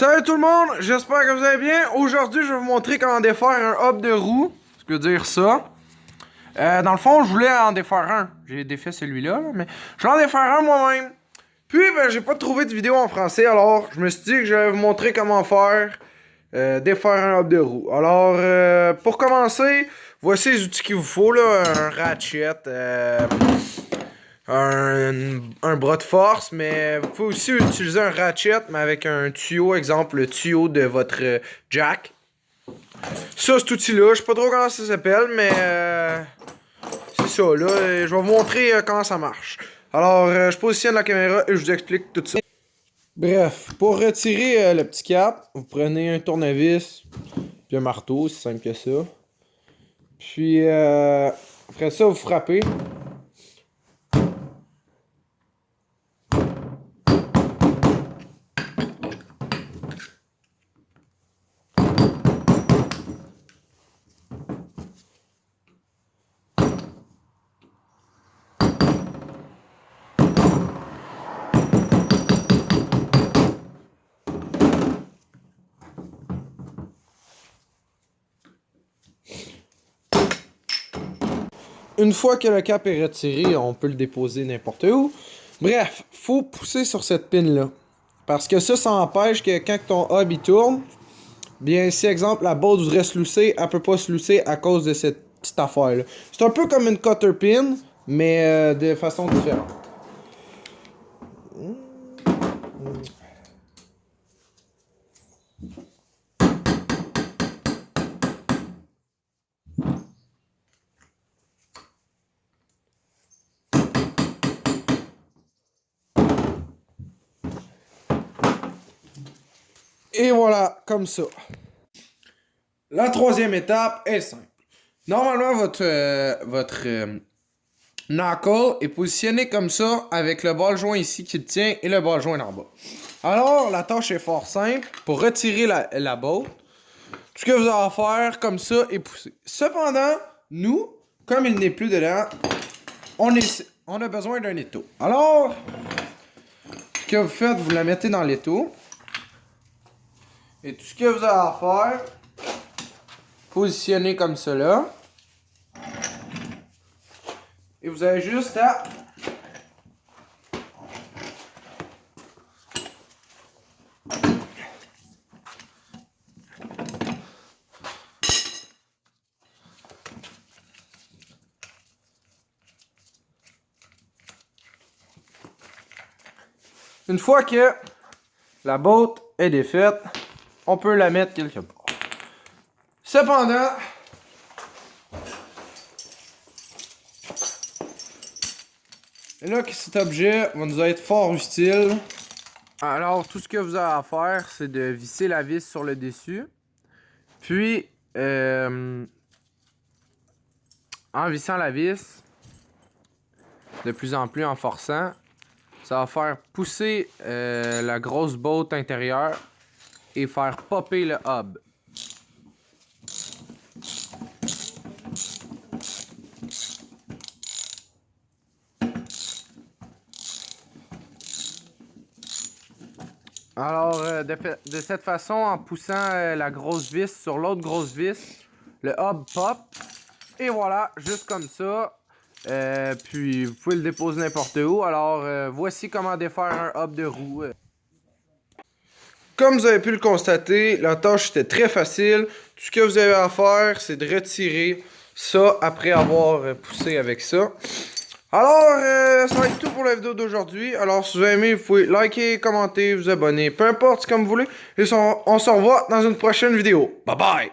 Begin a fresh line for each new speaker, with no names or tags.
Salut tout le monde, j'espère que vous allez bien. Aujourd'hui, je vais vous montrer comment défaire un hub de roue. Ce que veut dire ça. Dans le fond, je voulais en défaire un. J'ai défait celui-là, mais je vais en défaire un moi-même. Puis, j'ai pas trouvé de vidéo en français, alors je me suis dit que j'allais vous montrer comment faire défaire un hub de roue. Alors, pour commencer, voici les outils qu'il vous faut, là. Un ratchet, un bras de force, mais vous pouvez aussi utiliser un ratchet, mais avec un tuyau, exemple le tuyau de votre jack. Ça, cet outil-là, je sais pas trop comment ça s'appelle, mais c'est ça, là. Je vais vous montrer comment ça marche. Alors, je positionne la caméra et je vous explique tout ça. Bref, pour retirer le petit cap, vous prenez un tournevis, puis un marteau, c'est simple que ça. Puis, après ça, vous frappez. Une fois que le cap est retiré, on peut le déposer n'importe où. Bref, faut pousser sur cette pin-là. Parce que ça empêche que quand ton hub il tourne, bien si exemple la bolt voudrait se lousser, elle peut pas se lousser à cause de cette petite affaire-là. C'est un peu comme une cutter pin, mais de façon différente. Et voilà, comme ça. La troisième étape est simple. Normalement, votre knuckle est positionné comme ça avec le ball joint ici qui le tient et le ball joint en bas. Alors, la tâche est fort simple. Pour retirer la bolt, tout ce que vous avez à faire comme ça est pousser. Cependant, nous, comme il n'est plus dedans, on a besoin d'un étau. Alors, ce que vous faites, vous la mettez dans l'étau. Et tout ce que vous avez à faire, positionner comme cela. Et vous avez juste à une fois que la bolt est défaite, on peut la mettre quelque part. Cependant, là que cet objet va nous être fort utile. Alors, tout ce que vous avez à faire, c'est de visser la vis sur le dessus. Puis, en vissant la vis, de plus en plus en forçant, ça va faire pousser la grosse bolt intérieure et faire popper le hub. Alors, de cette façon, en poussant la grosse vis sur l'autre grosse vis, le hub pop. Et voilà, juste comme ça. Puis, vous pouvez le déposer n'importe où. Alors, voici comment défaire un hub de roue. Comme vous avez pu le constater, la tâche était très facile. Tout ce que vous avez à faire, c'est de retirer ça après avoir poussé avec ça. Alors, ça va être tout pour la vidéo d'aujourd'hui. Alors, si vous avez aimé, vous pouvez liker, commenter, vous abonner, peu importe, c'est comme vous voulez. Et on se revoit dans une prochaine vidéo. Bye bye!